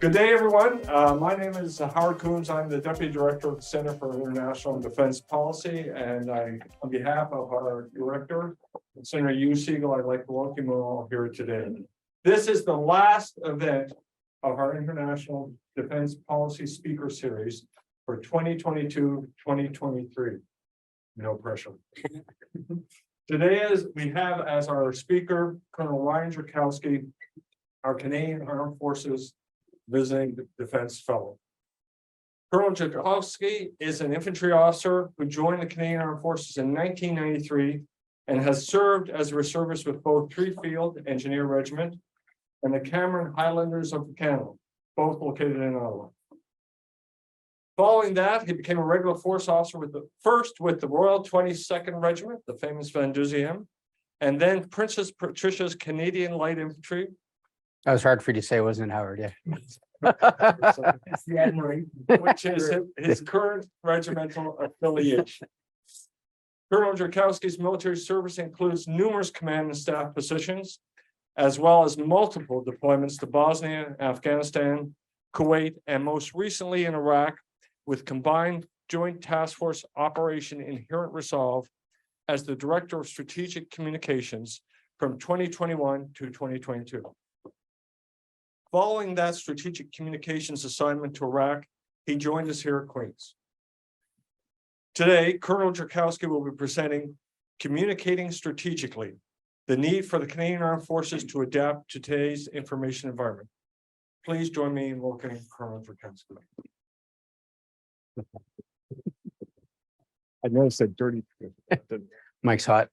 Good day, everyone. My name is Howard Coombs. I'm the Deputy Director of the Center for International and Defense Policy, and on behalf of our Director, Senator Hugh Siegel, I'd like to welcome you all here today. This is the last event of our International Defense Policy Speaker Series for 2022-2023. No pressure. Today we have as our speaker, Colonel Ryan Jurkowski, our Canadian Armed Forces visiting defense fellow. Colonel Jurkowski is an infantry officer who joined the Canadian Armed Forces in 1993 and has served as a reservist with both 3 Field Engineer Regiment and the Cameron Highlanders of Canada, both located in Ottawa. Following that, he became a regular force officer with the Royal 22nd Regiment, the famous Van Duziem, and then Princess Patricia's Canadian Light Infantry. That was hard for you to say, wasn't it, Howard? Yeah. Which is his current regimental affiliation. Colonel Jurkowski's military service includes numerous command and staff positions, as well as multiple deployments to Bosnia, Afghanistan, Kuwait, and most recently in Iraq, with combined Joint Task Force Operation Inherent Resolve as the Director of Strategic Communications from 2021 to 2022. Following that strategic communications assignment to Iraq, he joined us here at Queen's. Today, Colonel Jurkowski will be presenting Communicating Strategically, the need for the Canadian Armed Forces to adapt to today's information environment. Please join me in welcoming Colonel Jurkowski. I noticed that dirty. Mike's hot.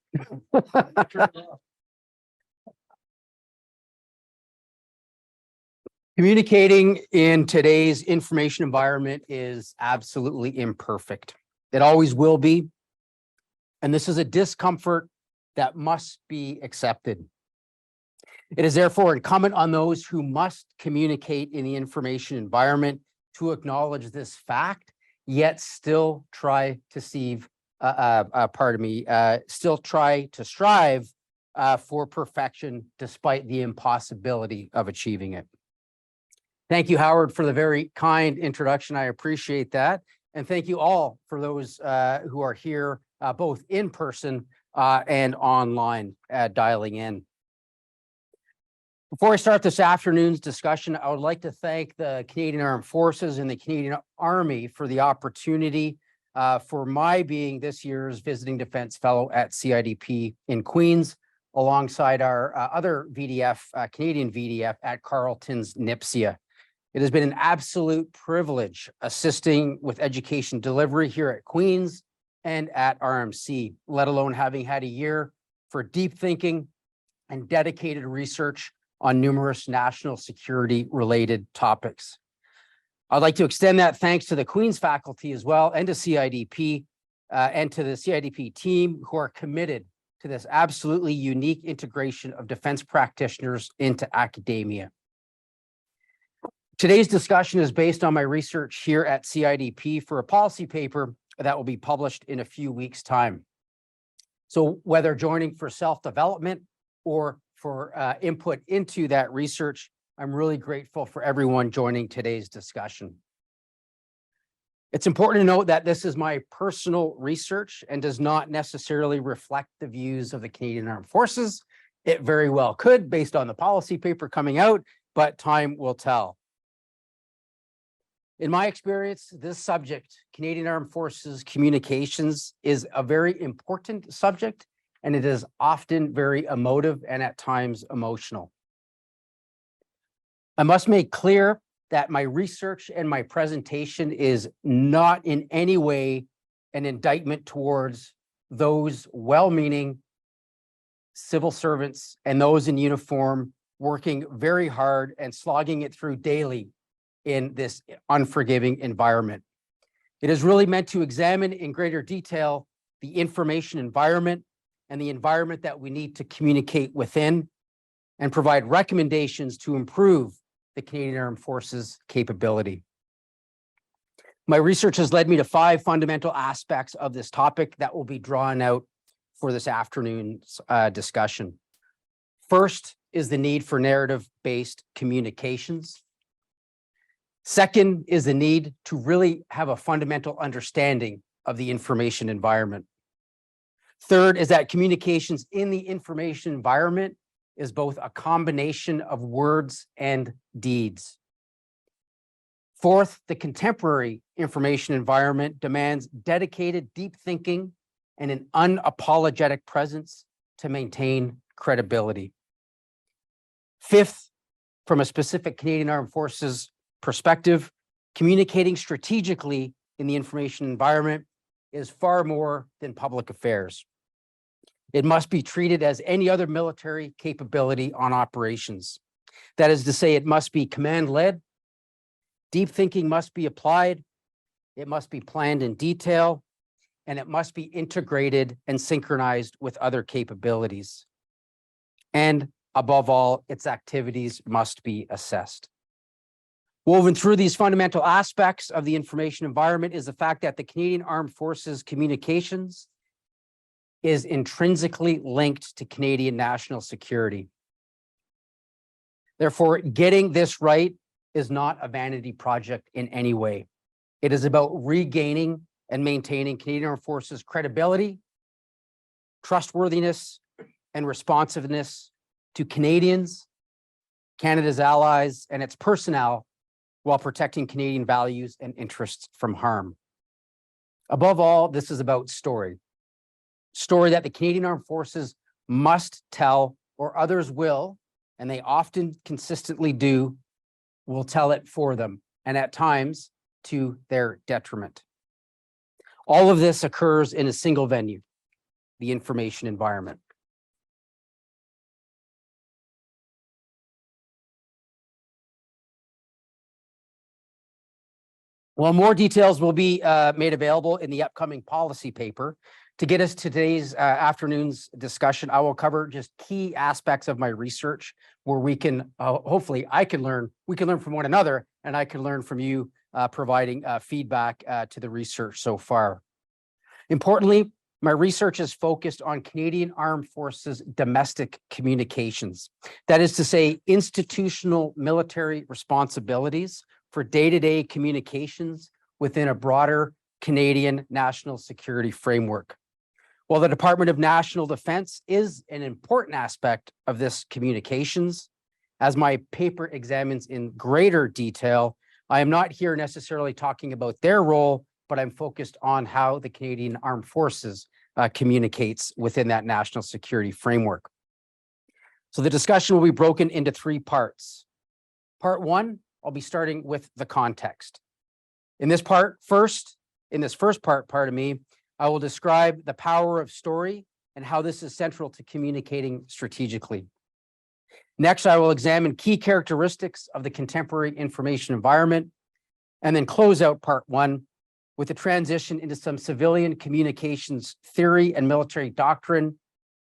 Communicating in today's information environment is absolutely imperfect. It always will be. And this is a discomfort that must be accepted. It is therefore incumbent on those who must communicate in the information environment to acknowledge this fact, yet still try to still try to strive for perfection despite the impossibility of achieving it. Thank you, Howard, for the very kind introduction. I appreciate that. And thank you all for those who are here, both in person and online, dialing in. Before I start this afternoon's discussion, I would like to thank the Canadian Armed Forces and the Canadian Army for the opportunity for my being this year's Visiting Defense Fellow at CIDP in Queens, alongside our other VDF, Canadian VDF at Carleton's Nipsia. It has been an absolute privilege assisting with education delivery here at Queen's and at RMC, let alone having had a year for deep thinking and dedicated research on numerous national security related topics. I'd like to extend that thanks to the Queen's faculty as well, and to CIDP and to the CIDP team who are committed to this absolutely unique integration of defense practitioners into academia. Today's discussion is based on my research here at CIDP for a policy paper that will be published in a few weeks' time. So whether joining for self-development or for input into that research, I'm really grateful for everyone joining today's discussion. It's important to note that this is my personal research and does not necessarily reflect the views of the Canadian Armed Forces. It very well could, based on the policy paper coming out, but time will tell. In my experience, this subject, Canadian Armed Forces communications, is a very important subject, and it is often very emotive and at times emotional. I must make clear that my research and my presentation is not in any way an indictment towards those well-meaning civil servants and those in uniform working very hard and slogging it through daily in this unforgiving environment. It is really meant to examine in greater detail the information environment and the environment that we need to communicate within, and provide recommendations to improve the Canadian Armed Forces capability. My research has led me to 5 fundamental aspects of this topic that will be drawn out for this afternoon's discussion. First is the need for narrative-based communications. Second is the need to really have a fundamental understanding of the information environment. Third is that communications in the information environment is both a combination of words and deeds. Fourth, the contemporary information environment demands dedicated, deep thinking and an unapologetic presence to maintain credibility. Fifth, from a specific Canadian Armed Forces perspective, communicating strategically in the information environment is far more than public affairs. It must be treated as any other military capability on operations. That is to say, it must be command-led, deep thinking must be applied, it must be planned in detail, and it must be integrated and synchronized with other capabilities. And above all, its activities must be assessed. Woven through these fundamental aspects of the information environment is the fact that the Canadian Armed Forces communications is intrinsically linked to Canadian national security. Therefore, getting this right is not a vanity project in any way. It is about regaining and maintaining Canadian Armed Forces credibility, trustworthiness, and responsiveness to Canadians, Canada's allies, and its personnel, while protecting Canadian values and interests from harm. Above all, this is about story that the Canadian Armed Forces must tell, or others will, and they often consistently do, will tell it for them, and at times to their detriment. All of this occurs in a single venue, the information environment. Well, more details will be made available in the upcoming policy paper. To get us today's afternoon's discussion, I will cover just key aspects of my research where we can, hopefully we can learn from one another, and I can learn from you providing feedback to the research so far. Importantly, my research is focused on Canadian Armed Forces domestic communications. That is to say, institutional military responsibilities for day-to-day communications within a broader Canadian national security framework. While the Department of National Defence is an important aspect of this communications, as my paper examines in greater detail, I am not here necessarily talking about their role, but I'm focused on how the Canadian Armed Forces communicates within that national security framework. So the discussion will be broken into three parts. Part one, I'll be starting with the context. In this first part, I will describe the power of story and how this is central to communicating strategically. Next, I will examine key characteristics of the contemporary information environment, and then close out part one with a transition into some civilian communications theory and military doctrine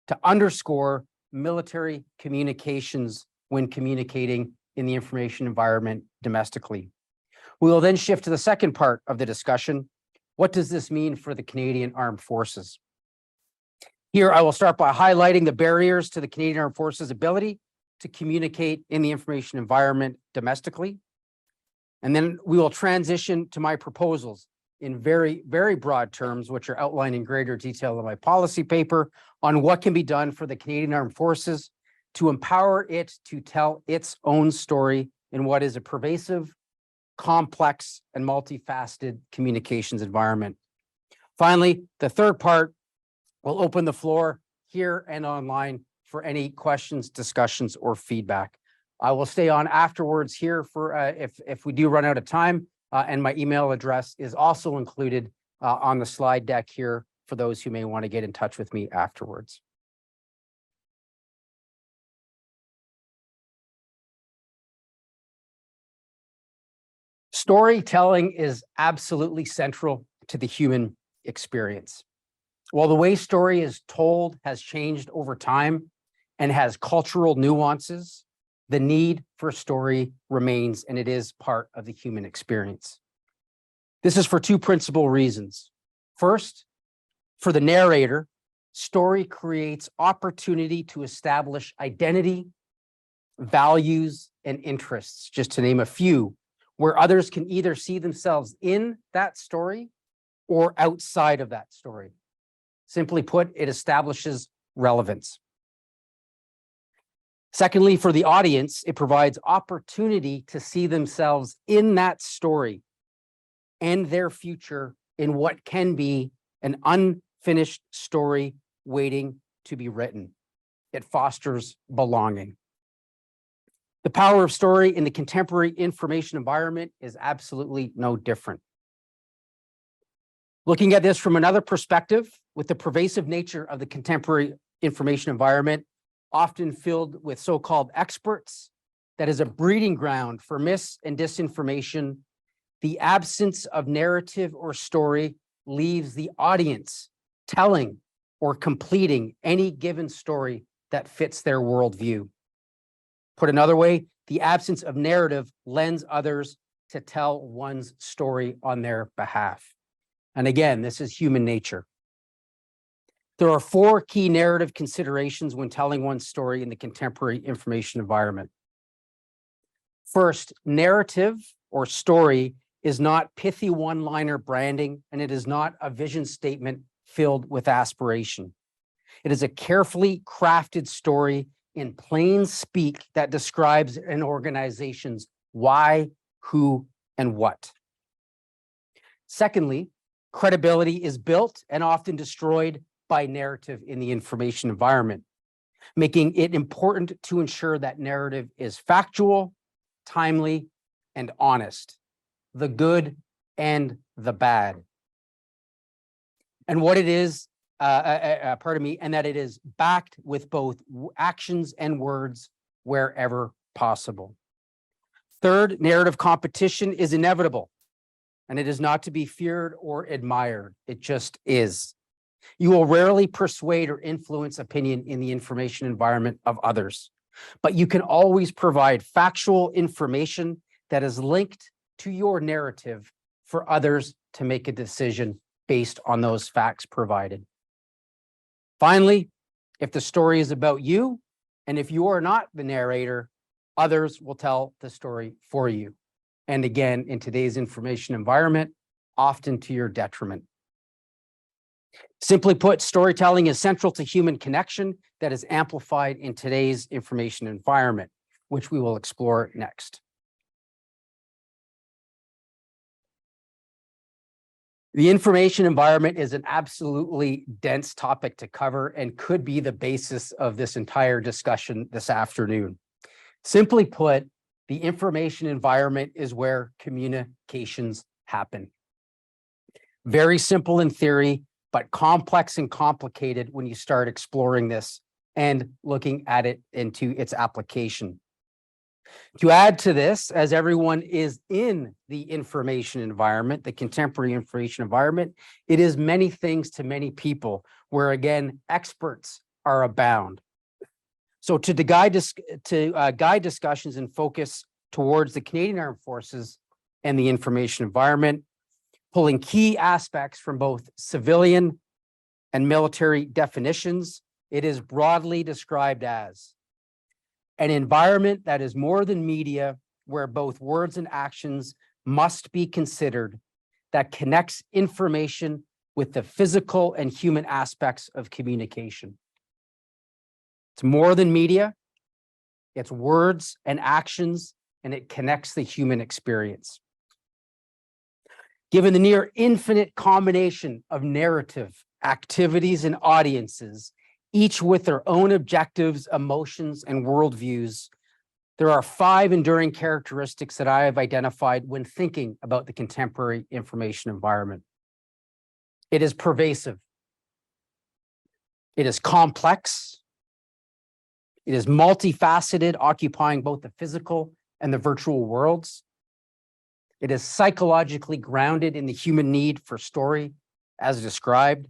to underscore military communications when communicating in the information environment domestically. We will then shift to the second part of the discussion. What does this mean for the Canadian Armed Forces? Here, I will start by highlighting the barriers to the Canadian Armed Forces' ability to communicate in the information environment domestically. And then we will transition to my proposals in very, very broad terms, which are outlined in greater detail in my policy paper, on what can be done for the Canadian Armed Forces to empower it to tell its own story in what is a pervasive, complex, and multifaceted communications environment. Finally, the third part will open the floor here and online for any questions, discussions, or feedback. I will stay on afterwards here for if we do run out of time, and my email address is also included on the slide deck here for those who may want to get in touch with me afterwards. Storytelling is absolutely central to the human experience. While the way story is told has changed over time and has cultural nuances, the need for story remains, and it is part of the human experience. This is for two principal reasons. First, for the narrator, story creates opportunity to establish identity, values, and interests, just to name a few, where others can either see themselves in that story or outside of that story. Simply put, it establishes relevance. Secondly, for the audience, it provides opportunity to see themselves in that story and their future in what can be an unfinished story waiting to be written. It fosters belonging. The power of story in the contemporary information environment is absolutely no different. Looking at this from another perspective, with the pervasive nature of the contemporary information environment, often filled with so-called experts, that is a breeding ground for mis and disinformation. The absence of narrative or story leaves the audience telling or completing any given story that fits their worldview. Put another way, the absence of narrative lends others to tell one's story on their behalf. And again, this is human nature. There are four key narrative considerations when telling one's story in the contemporary information environment. First, narrative or story is not pithy one-liner branding, and it is not a vision statement filled with aspiration. It is a carefully crafted story in plain speak that describes an organization's why, who, and what. Secondly, credibility is built and often destroyed by narrative in the information environment, making it important to ensure that narrative is factual, timely, and honest, the good and the bad. And what it is, and that it is backed with both actions and words wherever possible. Third, narrative competition is inevitable, and it is not to be feared or admired. It just is. You will rarely persuade or influence opinion in the information environment of others, but you can always provide factual information that is linked to your narrative for others to make a decision based on those facts provided. Finally, if the story is about you, and if you are not the narrator, others will tell the story for you. And again, in today's information environment, often to your detriment. Simply put, storytelling is central to human connection that is amplified in today's information environment, which we will explore next. The information environment is an absolutely dense topic to cover and could be the basis of this entire discussion this afternoon. Simply put, the information environment is where communications happen. Very simple in theory, but complex and complicated when you start exploring this and looking at it into its application. To add to this, as everyone is in the information environment, the contemporary information environment, it is many things to many people, where again, experts are abound. So to guide discussions and focus towards the Canadian Armed Forces and the information environment, pulling key aspects from both civilian and military definitions, it is broadly described as an environment that is more than media, where both words and actions must be considered, that connects information with the physical and human aspects of communication. It's more than media, it's words and actions, and it connects the human experience. Given the near infinite combination of narrative, activities, and audiences, each with their own objectives, emotions, and worldviews, there are 5 enduring characteristics that I have identified when thinking about the contemporary information environment. It is pervasive. It is complex. It is multifaceted, occupying both the physical and the virtual worlds. It is psychologically grounded in the human need for story, as described,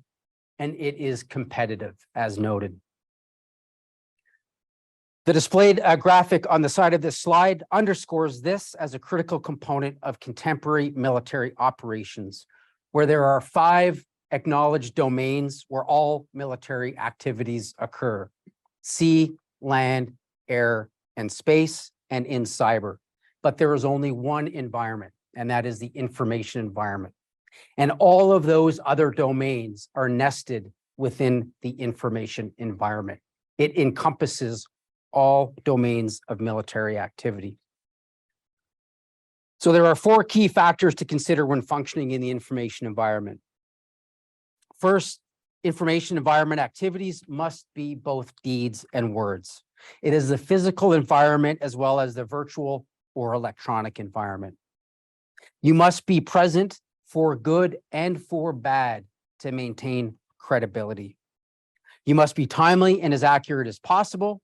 and it is competitive, as noted. The displayed graphic on the side of this slide underscores this as a critical component of contemporary military operations, where there are 5 acknowledged domains where all military activities occur: sea, land, air, and space, and in cyber. but there is only one environment, and that is the information environment. And all of those other domains are nested within the information environment. It encompasses all domains of military activity. So there are four key factors to consider when functioning in the information environment. First, information environment activities must be both deeds and words. It is the physical environment as well as the virtual or electronic environment. You must be present for good and for bad to maintain credibility. You must be timely and as accurate as possible,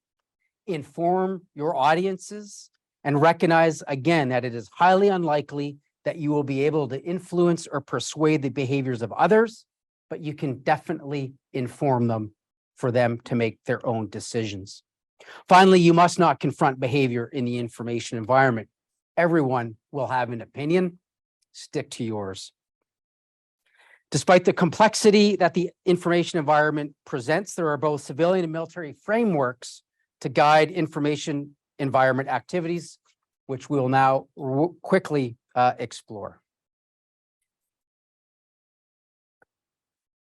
inform your audiences, and recognize again that it is highly unlikely that you will be able to influence or persuade the behaviors of others, but you can definitely inform them for them to make their own decisions. Finally, you must not confront behavior in the information environment. Everyone will have an opinion. Stick to yours. Despite the complexity that the information environment presents, there are both civilian and military frameworks to guide information environment activities, which we will now quickly explore.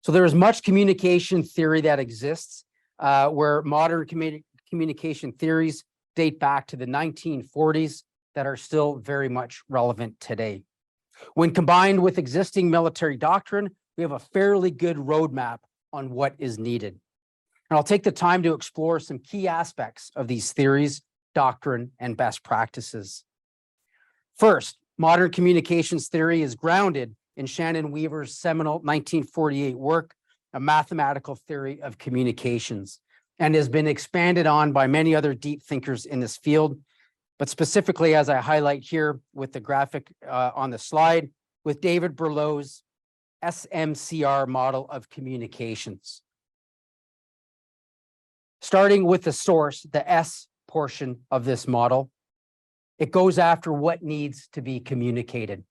So there is much communication theory that exists, where modern communication theories date back to the 1940s that are still very much relevant today. When combined with existing military doctrine, we have a fairly good roadmap on what is needed. And I'll take the time to explore some key aspects of these theories, doctrine, and best practices. First, modern communications theory is grounded in Shannon Weaver's seminal 1948 work, A Mathematical Theory of Communications, and has been expanded on by many other deep thinkers in this field, but specifically, as I highlight here with the graphic on the slide, with David Berlow's SMCR model of communications. Starting with the source, the S portion of this model, it goes after what needs to be communicated.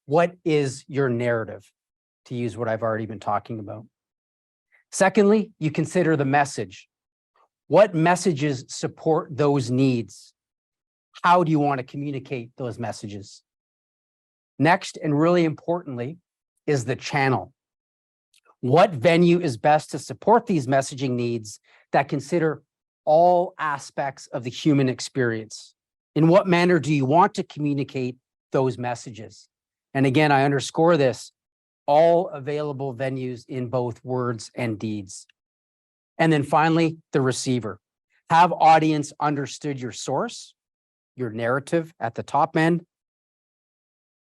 What is your narrative, to use what I've already been talking about? Secondly, you consider the message. What messages support those needs? How do you want to communicate those messages? Next, and really importantly, is the channel. What venue is best to support these messaging needs that consider all aspects of the human experience? In what manner do you want to communicate those messages? And again, I underscore this, all available venues in both words and deeds. And then finally, the receiver. Have audience understood your source, your narrative at the top end,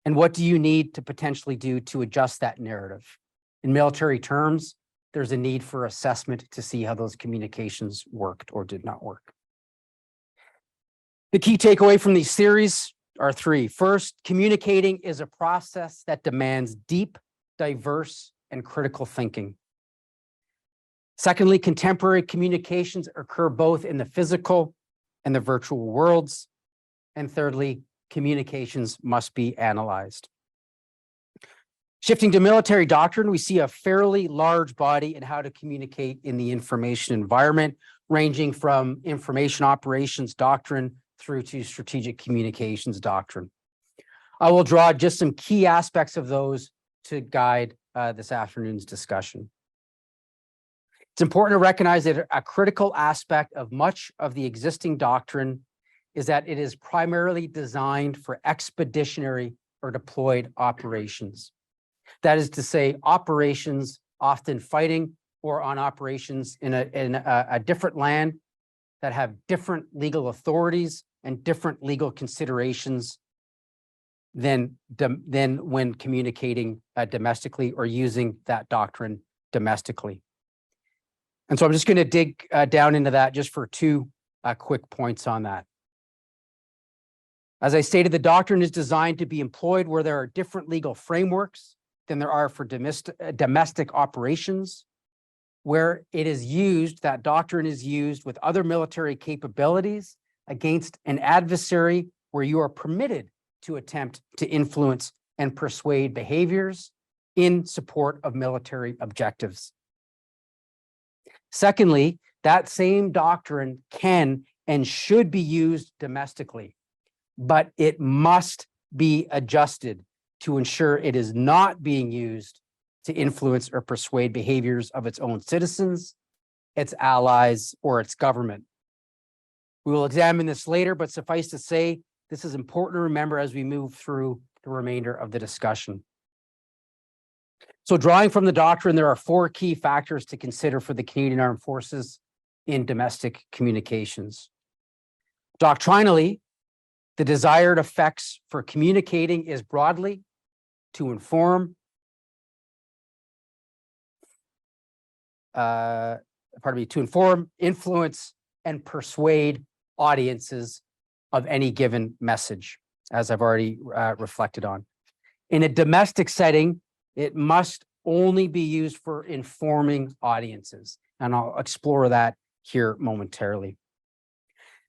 and what do you need to potentially do to adjust that narrative? In military terms, there's a need for assessment to see how those communications worked or did not work. The key takeaway from these theories are three. First, communicating is a process that demands deep, diverse, and critical thinking. Secondly, contemporary communications occur both in the physical and the virtual worlds. And thirdly, communications must be analyzed. Shifting to military doctrine, we see a fairly large body in how to communicate in the information environment, ranging from information operations doctrine through to strategic communications doctrine. I will draw just some key aspects of those to guide this afternoon's discussion. It's important to recognize that a critical aspect of much of the existing doctrine is that it is primarily designed for expeditionary or deployed operations. That is to say, operations often fighting or on operations in a different land that have different legal authorities and different legal considerations than when communicating domestically or using that doctrine domestically. And so I'm just going to dig down into that just for two quick points on that. As I stated, the doctrine is designed to be employed where there are different legal frameworks than there are for domestic operations. Where it is used, that doctrine is used with other military capabilities against an adversary where you are permitted to attempt to influence and persuade behaviors in support of military objectives. Secondly, that same doctrine can and should be used domestically, but it must be adjusted to ensure it is not being used to influence or persuade behaviors of its own citizens, its allies, or its government. We will examine this later, but suffice to say, this is important to remember as we move through the remainder of the discussion. So drawing from the doctrine, there are 4 key factors to consider for the Canadian Armed Forces in domestic communications. Doctrinally, the desired effects for communicating is broadly to inform, influence, and persuade audiences of any given message, as I've already reflected on. In a domestic setting, it must only be used for informing audiences, and I'll explore that here momentarily.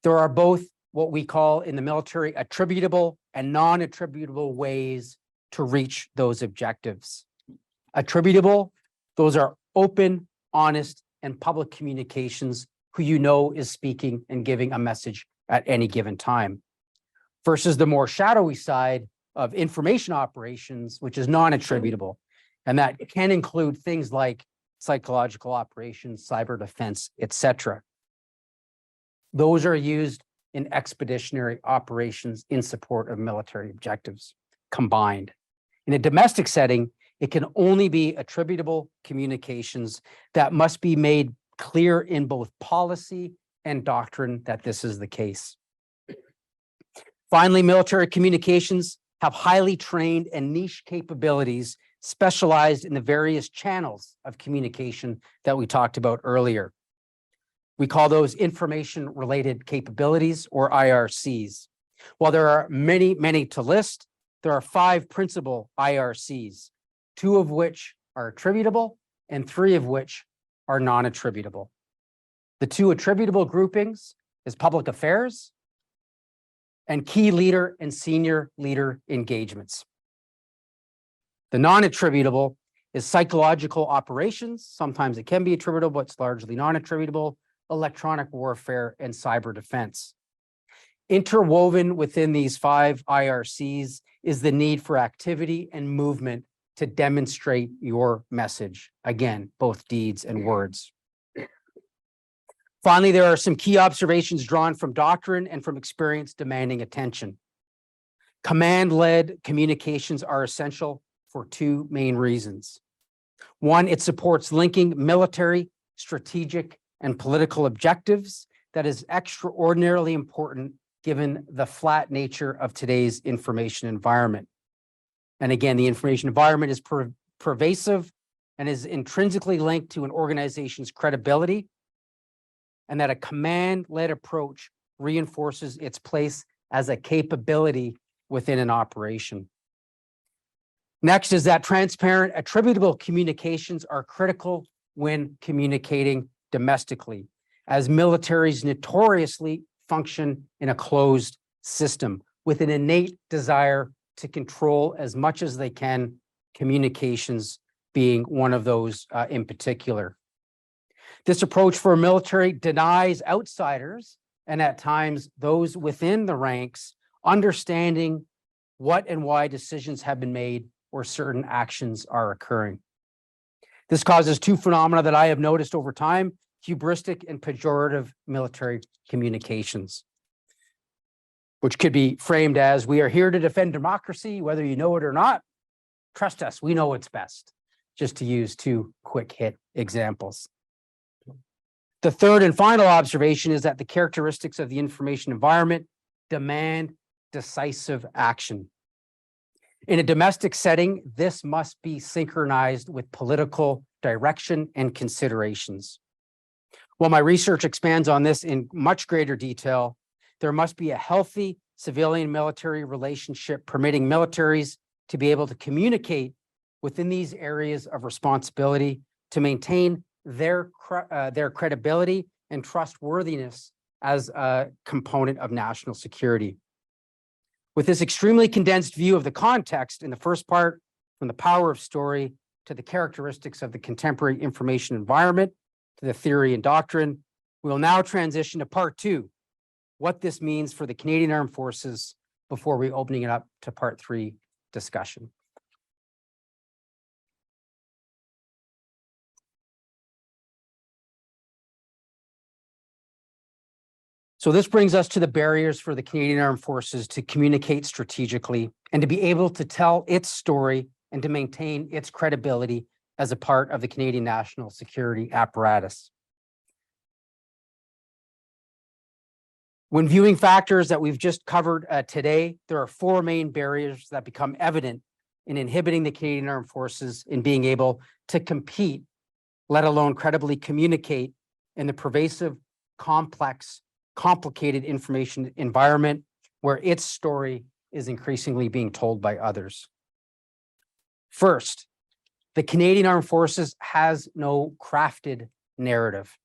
There are both what we call in the military attributable and non-attributable ways to reach those objectives. Attributable, those are open, honest, and public communications who you know is speaking and giving a message at any given time, versus the more shadowy side of information operations, which is non-attributable. And that can include things like psychological operations, cyber defense, etc. Those are used in expeditionary operations in support of military objectives combined. In a domestic setting, it can only be attributable communications that must be made clear in both policy and doctrine that this is the case. Finally, military communications have highly trained and niche capabilities specialized in the various channels of communication that we talked about earlier. We call those information-related capabilities, or IRCs. While there are many, many to list, there are 5 principal IRCs, 2 of which are attributable and 3 of which are non-attributable. The 2 attributable groupings is public affairs and key leader and senior leader engagements. The non-attributable is psychological operations. Sometimes it can be attributable, but it's largely non-attributable, electronic warfare, and cyber defense. Interwoven within these 5 IRCs is the need for activity and movement to demonstrate your message. Again, both deeds and words. Finally, there are some key observations drawn from doctrine and from experience demanding attention. Command-led communications are essential for 2 main reasons. 1, it supports linking military, strategic, and political objectives that is extraordinarily important given the flat nature of today's information environment. And again, the information environment is pervasive and is intrinsically linked to an organization's credibility, and that a command-led approach reinforces its place as a capability within an operation. Next is that transparent, attributable communications are critical when communicating domestically, as militaries notoriously function in a closed system with an innate desire to control as much as they can, communications being one of those in particular. This approach for a military denies outsiders, and at times those within the ranks, understanding what and why decisions have been made or certain actions are occurring. This causes 2 phenomena that I have noticed over time: hubristic and pejorative military communications, which could be framed as, we are here to defend democracy, whether you know it or not. Trust us, we know what's best, just to use 2 quick hit examples. The third and final observation is that the characteristics of the information environment demand decisive action. In a domestic setting, this must be synchronized with political direction and considerations. While my research expands on this in much greater detail, there must be a healthy civilian-military relationship permitting militaries to be able to communicate within these areas of responsibility to maintain their credibility and trustworthiness as a component of national security. With this extremely condensed view of the context in the first part, from the power of story to the characteristics of the contemporary information environment, to the theory and doctrine, we will now transition to part 2, what this means for the Canadian Armed Forces before we opening it up to part 3 discussion. So this brings us to the barriers for the Canadian Armed Forces to communicate strategically and to be able to tell its story and to maintain its credibility as a part of the Canadian national security apparatus. When viewing factors that we've just covered today, there are 4 main barriers that become evident in inhibiting the Canadian Armed Forces in being able to compete, let alone credibly communicate in the pervasive, complex, complicated information environment where its story is increasingly being told by others. First, the Canadian Armed Forces has no crafted narrative.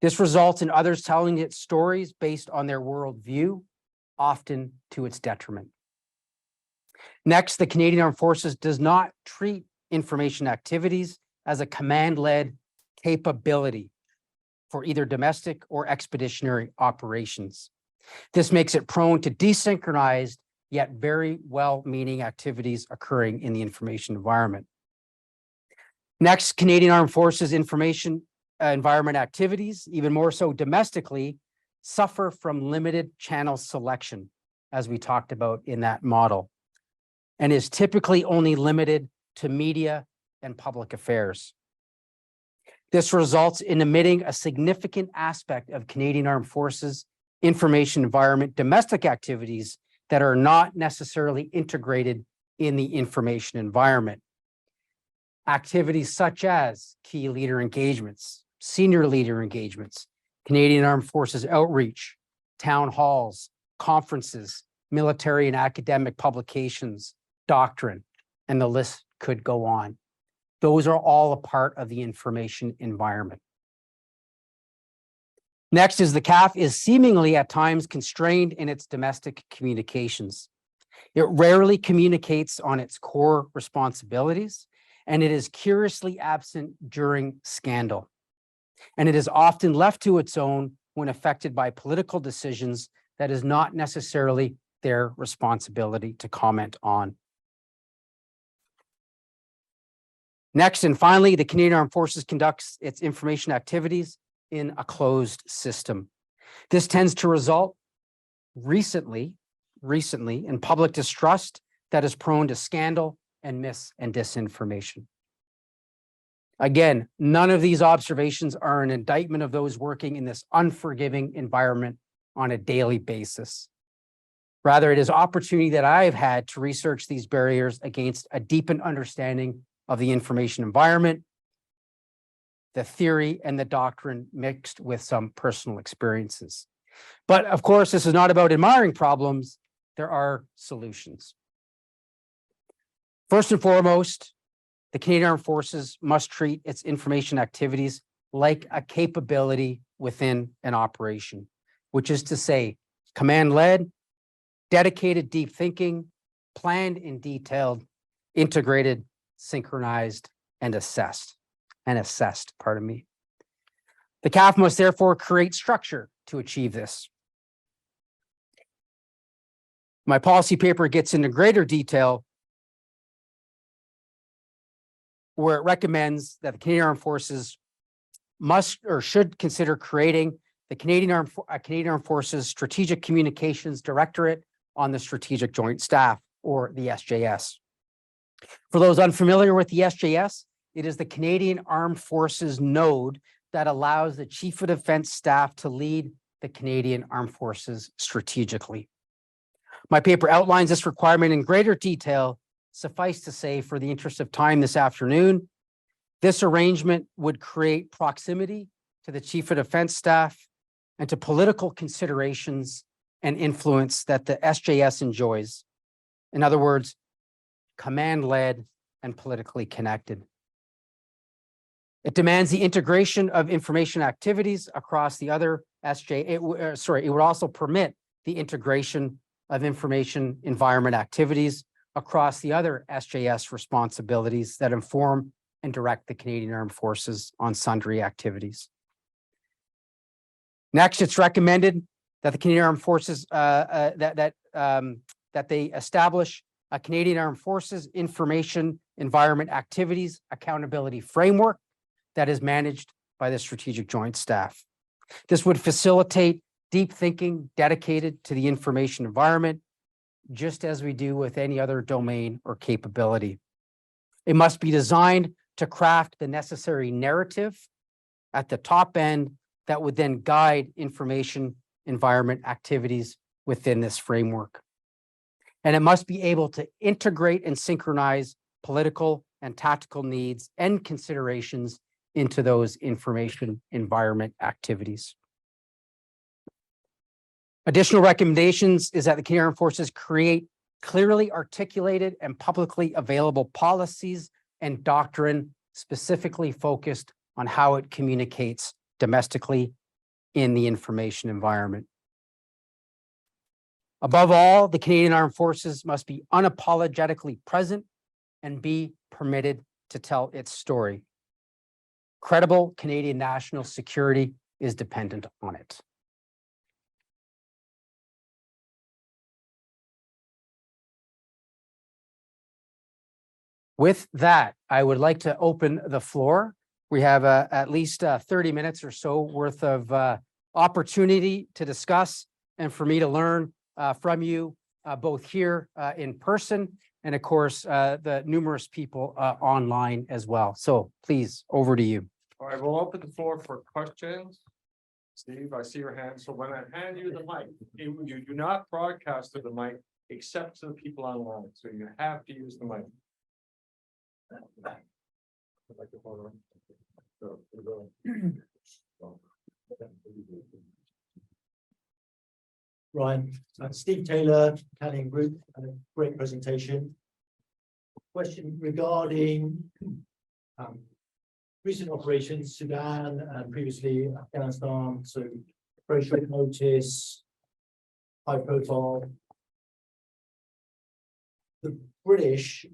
This results in others telling its stories based on their worldview, often to its detriment. Next, the Canadian Armed Forces does not treat information activities as a command-led capability for either domestic or expeditionary operations. This makes it prone to desynchronized yet very well-meaning activities occurring in the information environment. Next, Canadian Armed Forces information environment activities, even more so domestically, suffer from limited channel selection, as we talked about in that model, and is typically only limited to media and public affairs. This results in omitting a significant aspect of Canadian Armed Forces information environment domestic activities that are not necessarily integrated in the information environment. Activities such as key leader engagements, senior leader engagements, Canadian Armed Forces outreach, town halls, conferences, military and academic publications, doctrine, and the list could go on. Those are all a part of the information environment. Next is the CAF is seemingly at times constrained in its domestic communications. It rarely communicates on its core responsibilities, and it is curiously absent during scandal. And it is often left to its own when affected by political decisions that is not necessarily their responsibility to comment on. Next and finally, the Canadian Armed Forces conducts its information activities in a closed system. This tends to result recently in public distrust that is prone to scandal and mis and disinformation. Again, none of these observations are an indictment of those working in this unforgiving environment on a daily basis. Rather, it is opportunity that I've had to research these barriers against a deepened understanding of the information environment, the theory and the doctrine mixed with some personal experiences. But of course, this is not about admiring problems. There are solutions. First and foremost, the Canadian Armed Forces must treat its information activities like a capability within an operation, which is to say, command-led, dedicated deep thinking, planned and detailed, integrated, synchronized, and assessed, pardon me. The CAF must therefore create structure to achieve this. My policy paper gets into greater detail where it recommends that the Canadian Armed Forces must or should consider creating the Canadian Armed Forces Strategic Communications Directorate on the Strategic Joint Staff, or the SJS. For those unfamiliar with the SJS, it is the Canadian Armed Forces node that allows the Chief of Defence Staff to lead the Canadian Armed Forces strategically. My paper outlines this requirement in greater detail. Suffice to say, for the interest of time this afternoon, this arrangement would create proximity to the Chief of Defence Staff and to political considerations and influence that the SJS enjoys. In other words, command-led and politically connected. It demands the integration of information activities across the other it would also permit the integration of information environment activities across the other SJS responsibilities that inform and direct the Canadian Armed Forces on sundry activities. Next, it's recommended that the Canadian Armed Forces, that they establish a Canadian Armed Forces Information Environment Activities Accountability Framework that is managed by the Strategic Joint Staff. This would facilitate deep thinking dedicated to the information environment, just as we do with any other domain or capability. It must be designed to craft the necessary narrative at the top end that would then guide information environment activities within this framework. And it must be able to integrate and synchronize political and tactical needs and considerations into those information environment activities. Additional recommendations is that the Canadian Armed Forces create clearly articulated and publicly available policies and doctrine specifically focused on how it communicates domestically in the information environment. Above all, the Canadian Armed Forces must be unapologetically present and be permitted to tell its story. Credible Canadian national security is dependent on it. With that, I would like to open the floor. We have at least 30 minutes or so worth of opportunity to discuss and for me to learn from you, both here in person and of course, the numerous people online as well. So please, over to you. All right, we'll open the floor for questions. Steve, I see your hand. So when I hand you the mic, you do not broadcast to the mic except to the people online. So you have to use the mic. Ryan, Steve Taylor, Canning Group, and a great presentation. Question regarding recent operations, Sudan and previously Afghanistan. So very short notice, high profile. The British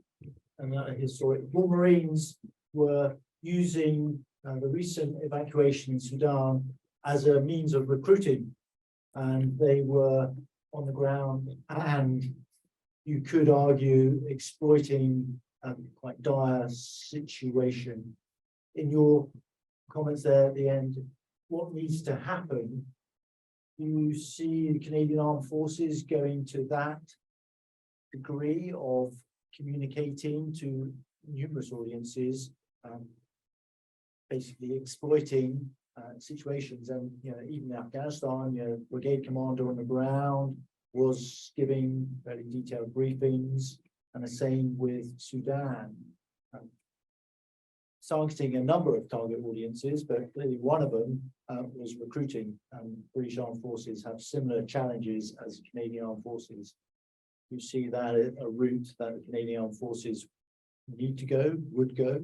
and historic war Marines were using the recent evacuation in Sudan as a means of recruiting, and they were on the ground and you could argue exploiting a quite dire situation. In your comments there at the end, what needs to happen? Do you see the Canadian Armed Forces going to that degree of communicating to numerous audiences, basically exploiting situations? And even Afghanistan, brigade commander on the ground was giving very detailed briefings, and the same with Sudan, targeting a number of target audiences, but clearly one of them was recruiting. British Armed Forces have similar challenges as Canadian Armed Forces. You see that a route that the Canadian Armed Forces need to go, would go?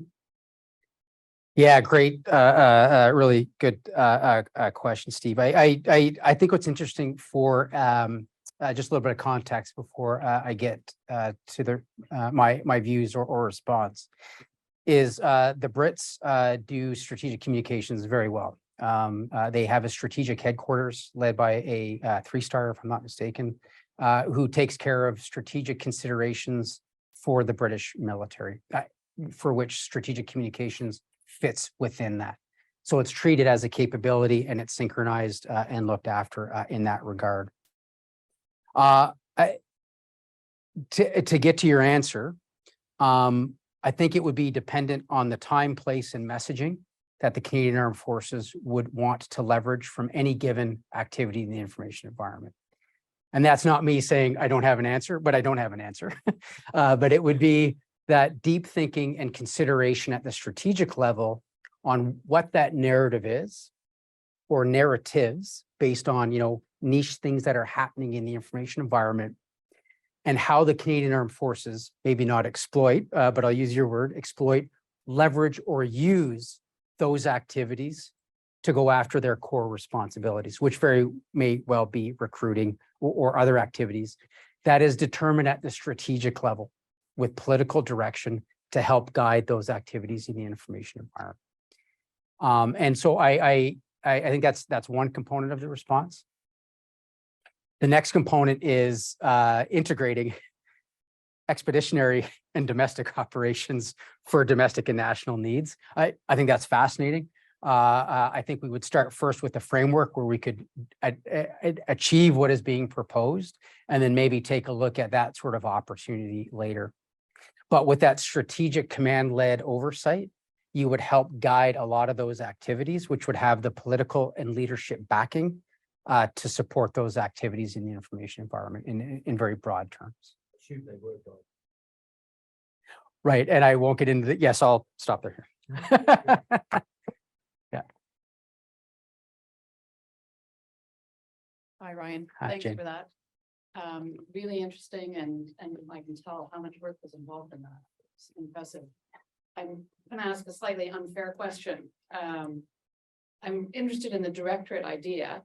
Yeah, great. Really good question, Steve. I think what's interesting for just a little bit of context before I get to the my views or response is the Brits do strategic communications very well. They have a strategic headquarters led by a 3-star, if I'm not mistaken, who takes care of strategic considerations for the British military, for which strategic communications fits within that. So it's treated as a capability and it's synchronized and looked after in that regard. To get to your answer, I think it would be dependent on the time, place, and messaging that the Canadian Armed Forces would want to leverage from any given activity in the information environment. And that's not me saying I don't have an answer, but I don't have an answer. But it would be that deep thinking and consideration at the strategic level on what that narrative is, or narratives based on, niche things that are happening in the information environment, and how the Canadian Armed Forces, maybe not exploit, but I'll use your word, exploit, leverage, or use those activities to go after their core responsibilities, which very may well be recruiting or other activities. That is determined at the strategic level with political direction to help guide those activities in the information environment. And so I think that's one component of the response. The next component is integrating expeditionary and domestic operations for domestic and national needs. I think that's fascinating. I think we would start first with a framework where we could achieve what is being proposed, and then maybe take a look at that sort of opportunity later. But with that strategic command-led oversight, you would help guide a lot of those activities, which would have the political and leadership backing to support those activities in the information environment in very broad terms. Shoot, they work on. Right, and I won't get into yes, I'll stop there. Hi, Ryan. Hi, Thanks Jane. for that. Really interesting, and I can tell how much work was involved in that. It's impressive. I'm going to ask a slightly unfair question. I'm interested in the directorate idea.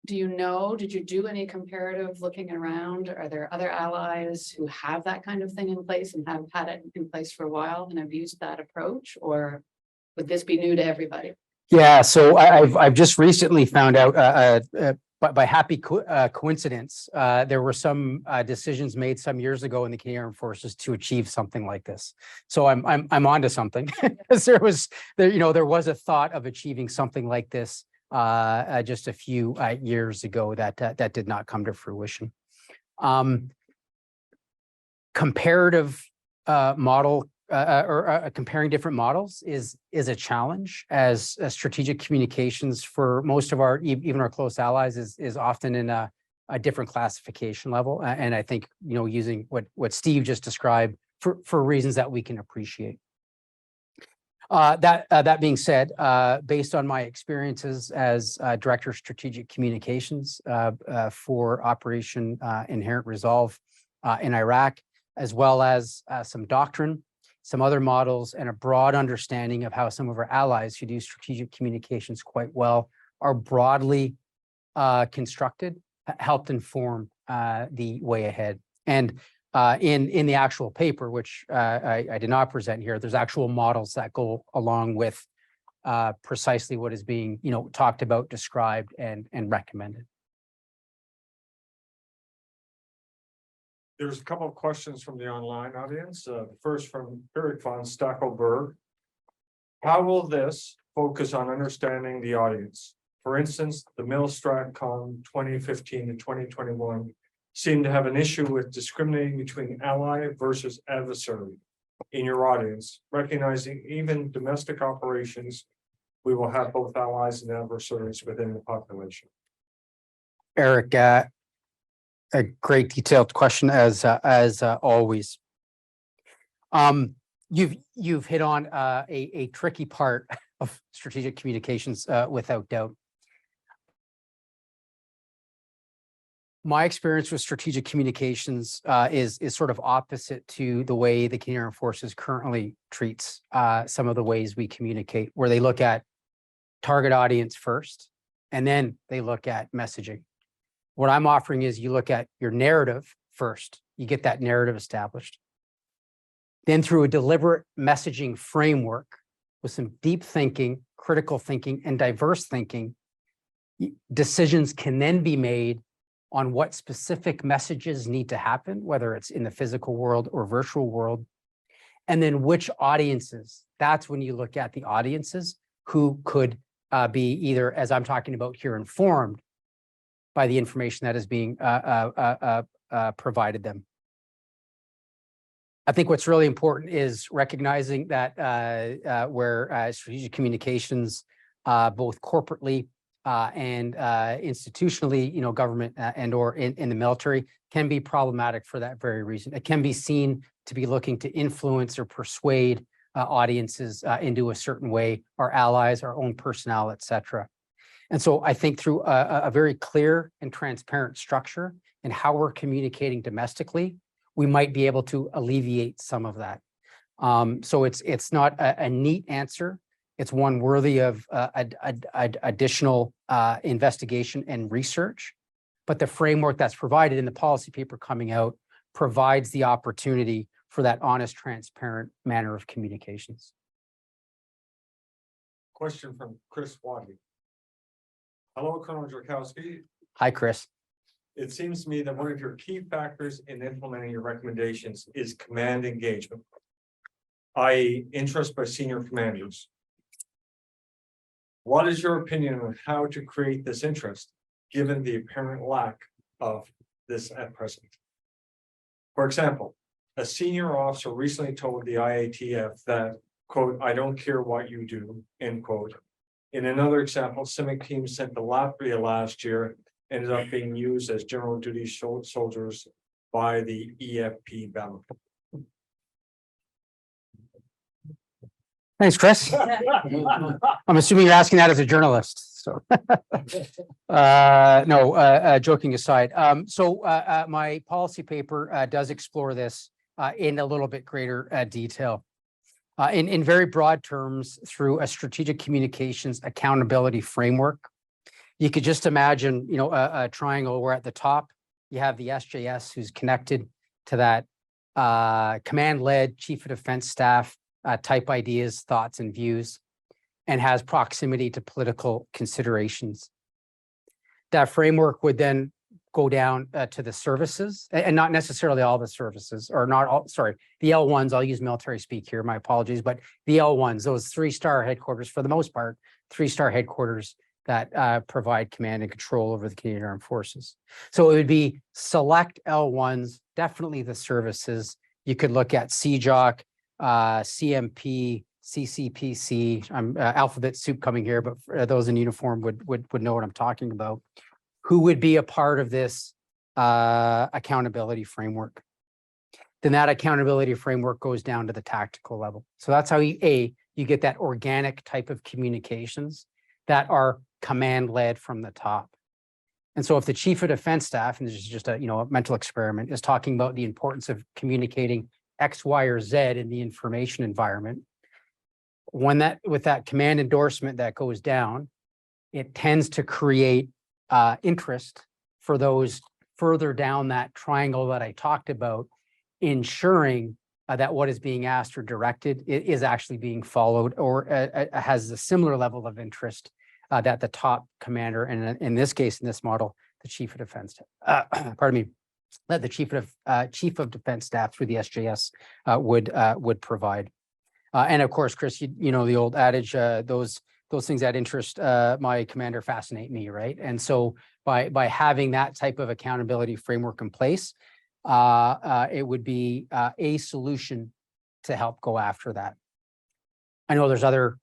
Do you know, did you do any comparative looking around? Are there other allies who have that kind of thing in place and have had it in place for a while and have used that approach? Or would this be new to everybody? Yeah, so I've just recently found out, by happy coincidence, there were some decisions made some years ago in the Canadian Armed Forces to achieve something like this. So I'm onto something. Because there was a thought of achieving something like this just a few years ago that did not come to fruition. Comparative model. Comparing different models is a challenge, as strategic communications for most of our, even our close allies, is often in a different classification level. And I think, using what Steve just described for reasons that we can appreciate. That being said, based on my experiences as Director of Strategic Communications for Operation Inherent Resolve in Iraq, as well as some doctrine, some other models, and a broad understanding of how some of our allies who do strategic communications quite well are broadly constructed, helped inform the way ahead. And in the actual paper, which I did not present here, there's actual models that go along with precisely what is being talked about, described, and recommended. There's a couple of questions from the online audience. First from Eric von Stackelberg. How will this focus on understanding the audience? For instance, the Milstratcom 2015 to 2021 seemed to have an issue with discriminating between ally versus adversary in your audience, recognizing even domestic operations, we will have both allies and adversaries within the population. Eric, a great detailed question as always. You've hit on a tricky part of strategic communications without doubt. My experience with strategic communications is sort of opposite to the way the Canadian Armed Forces currently treats some of the ways we communicate, where they look at target audience first, and then they look at messaging. What I'm offering is you look at your narrative first, you get that narrative established. Then through a deliberate messaging framework with some deep thinking, critical thinking, and diverse thinking, decisions can then be made on what specific messages need to happen, whether it's in the physical world or virtual world, and then which audiences. That's when you look at the audiences who could be either, as I'm talking about here, informed by the information that is being provided them. I think what's really important is recognizing that where strategic communications, both corporately and institutionally, government and or in the military, can be problematic for that very reason. It can be seen to be looking to influence or persuade audiences into a certain way, our allies, our own personnel, et cetera. And so I think through a very clear and transparent structure and how we're communicating domestically, we might be able to alleviate some of that. So it's not a neat answer. It's one worthy of additional investigation and research. But the framework that's provided in the policy paper coming out provides the opportunity for that honest, transparent manner of communications. Question from Chris Wadley. Hello, Colonel Jurkowski. Hi, Chris. It seems to me that one of your key factors in implementing your recommendations is command engagement, i.e. interest by senior commanders. What is your opinion on how to create this interest, given the apparent lack of this at present? For example, a senior officer recently told the IATF that, quote, "I don't care what you do," end quote. In another example, CIMIC team sent to Latvia last year ended up being used as general duty soldiers by the EFP battle. Thanks, Chris. I'm assuming you're asking that as a journalist, so. No, joking aside. My policy paper does explore this in a little bit greater detail. In very broad terms, through a strategic communications accountability framework, you could just imagine, a triangle where at the top you have the SJS who's connected to that command-led chief of defense staff type ideas, thoughts, and views, and has proximity to political considerations. That framework would then go down to the services, and not necessarily all the services, or not all, sorry, the L1s, I'll use military speak here, my apologies, but the L1s, those 3-star headquarters, for the most part, 3-star headquarters that provide command and control over the Canadian Armed Forces. So it would be select L1s, definitely the services. You could look at CJOC, CMP, CCPC. I'm alphabet soup coming here, but for those in uniform would know what I'm talking about. Who would be a part of this accountability framework? Then that accountability framework goes down to the tactical level. So that's how you get that organic type of communications that are command-led from the top. And so if the chief of defense staff, and this is just a mental experiment, is talking about the importance of communicating X, Y, or Z in the information environment, when with that command endorsement that goes down, it tends to create interest for those further down that triangle that I talked about, ensuring that what is being asked or directed is actually being followed, or has a similar level of interest that the top commander, and in this case, in this model, the chief of defense, pardon me, that the chief of defense staff through the SJS would provide. And of course, Chris, you know the old adage, those things that interest my commander fascinate me, right? And so by having that type of accountability framework in place, it would be a solution to help go after that. I know there's other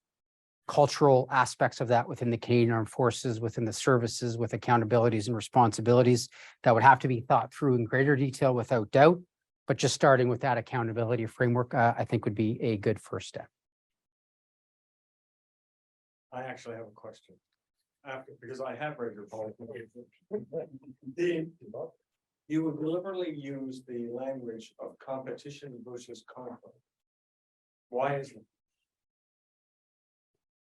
cultural aspects of that within the Canadian Armed Forces, within the services, with accountabilities and responsibilities that would have to be thought through in greater detail without doubt. But just starting with that accountability framework, I think would be a good first step. I actually have a question. Because I have read your policy. You would deliberately use the language of competition versus conflict. Why is it?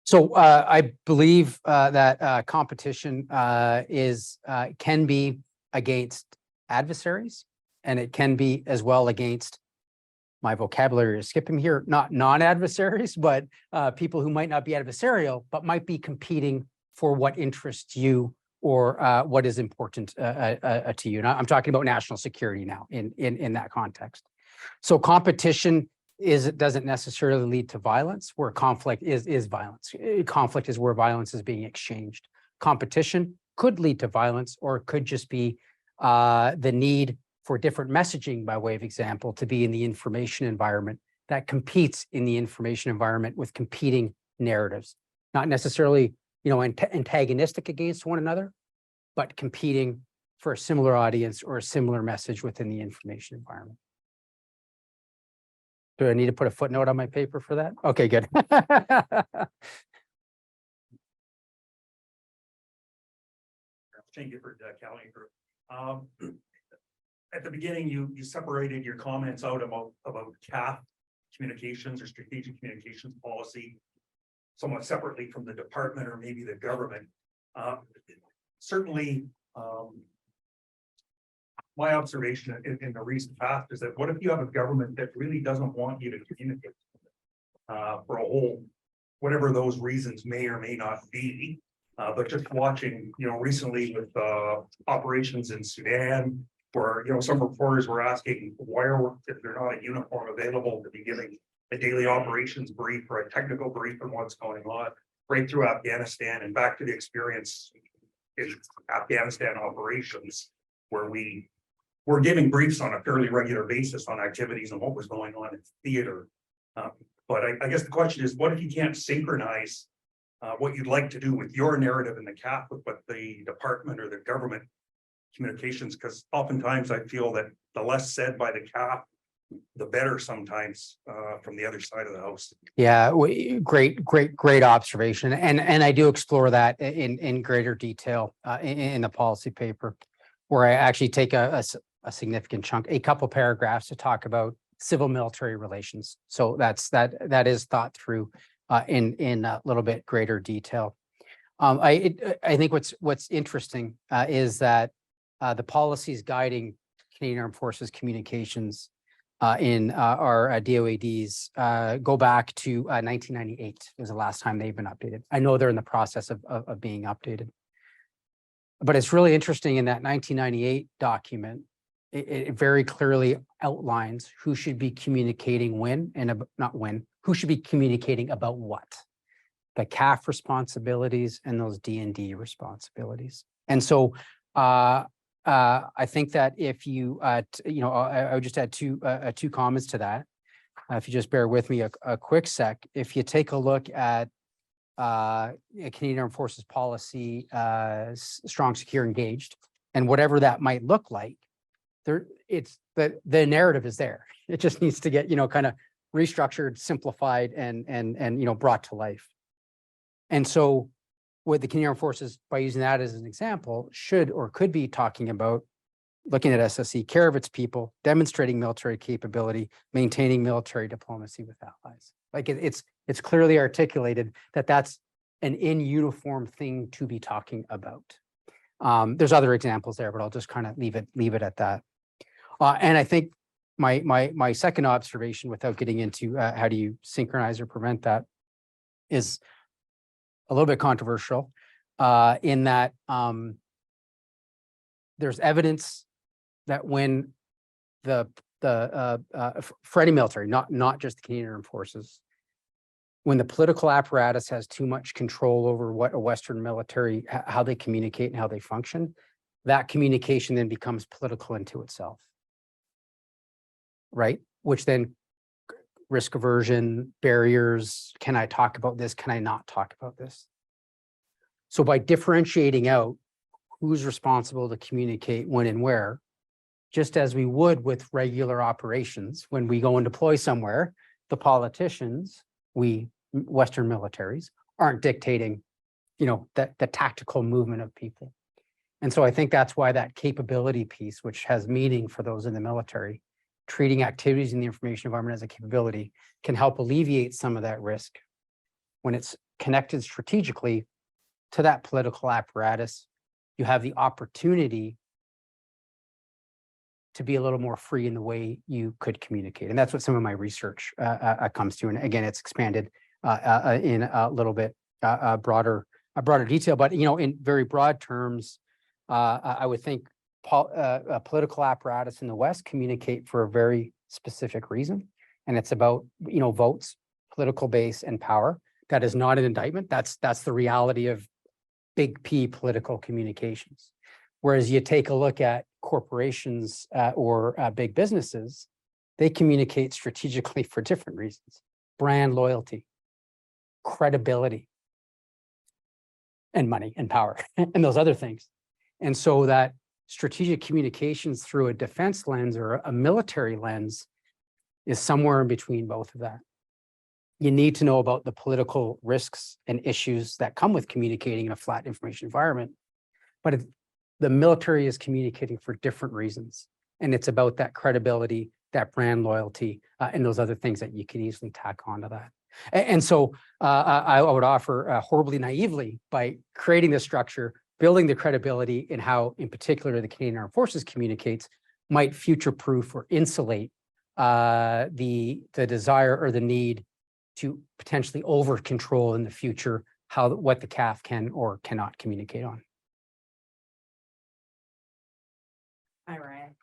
So I believe that competition can be against adversaries, and it can be as well against, my vocabulary is skipping here, not non-adversaries, but people who might not be adversarial, but might be competing for what interests you or what is important to you. And I'm talking about national security now in that context. So competition doesn't necessarily lead to violence, where conflict is violence. Conflict is where violence is being exchanged. Competition could lead to violence, or it could just be the need for different messaging, by way of example, to be in the information environment that competes in the information environment with competing narratives, not necessarily, antagonistic against one another, but competing for a similar audience or a similar message within the information environment. Do I need to put a footnote on my paper for that? Okay, good. Thank you for calendar group. At the beginning, you separated your comments out about CAF communications or strategic communications policy somewhat separately from the department or maybe the government. Certainly, my observation in the recent past is that what if you have a government that really doesn't want you to communicate for a whole, whatever those reasons may or may not be, But just watching, recently with operations in Sudan, where, some reporters were asking, if there's not a uniform available to be giving a daily operations brief or a technical brief on what's going on, right through Afghanistan and back to the experience in Afghanistan operations, where we were giving briefs on a fairly regular basis on activities and what was going on in theater. But I guess the question is, what if you can't synchronize what you'd like to do with your narrative in the CAF with what the department or the government communications? Because oftentimes I feel that the less said by the CAF, the better sometimes from the other side of the house. Yeah, great observation. And I do explore that in greater detail in the policy paper, where I actually take a significant chunk, a couple paragraphs to talk about civil military relations. So that is thought through in a little bit greater detail. I think what's interesting is that the policies guiding Canadian Armed Forces communications in our DOADs go back to 1998 was the last time they've been updated. I know they're in the process of being updated. But it's really interesting in that 1998 document, it very clearly outlines who should be communicating when and not when, who should be communicating about what, the CAF responsibilities and those D&D responsibilities. And so I think that if you, I would just add two comments to that. If you just bear with me a quick sec, if you take a look at Canadian Armed Forces policy, strong, secure, engaged, and whatever that might look like, it's the narrative is there. It just needs to get, kind of restructured, simplified, and brought to life. And so what the Canadian Armed Forces, by using that as an example, should or could be talking about looking at SSE, care of its people, demonstrating military capability, maintaining military diplomacy with allies. Like it's clearly articulated that that's an in uniform thing to be talking about. There's other examples there, but I'll just kind of leave it at that. And I think my second observation, without getting into how do you synchronize or prevent that, is a little bit controversial in that there's evidence that when for any military, not just the Canadian Armed Forces, when the political apparatus has too much control over what a Western military, how they communicate and how they function, that communication then becomes political into itself, right? Which then risk aversion, barriers, can I talk about this? Can I not talk about this? So by differentiating out who's responsible to communicate when and where, just as we would with regular operations, when we go and deploy somewhere, the politicians, Western militaries, aren't dictating, the tactical movement of people. And so I think that's why that capability piece, which has meaning for those in the military, treating activities in the information environment as a capability, can help alleviate some of that risk when it's connected strategically to that political apparatus. You have the opportunity to be a little more free in the way you could communicate. And that's what some of my research comes to. And again, it's expanded in a little bit broader detail, but, in very broad terms, I would think a political apparatus in the West communicate for a very specific reason. And it's about, votes, political base, and power. That is not an indictment. That's the reality of big P political communications. Whereas you take a look at corporations or big businesses, they communicate strategically for different reasons: brand loyalty, credibility, and money and power, and those other things. And so that strategic communications through a defense lens or a military lens is somewhere in between both of that. You need to know about the political risks and issues that come with communicating in a flat information environment, but the military is communicating for different reasons. And it's about that credibility, that brand loyalty, and those other things that you can easily tack onto that. And so I would offer horribly naively, by creating this structure, building the credibility in how, in particular, the Canadian Armed Forces communicates, might future-proof or insulate the desire or the need to potentially over-control in the future what the CAF can or cannot communicate on. Hi, Ryan.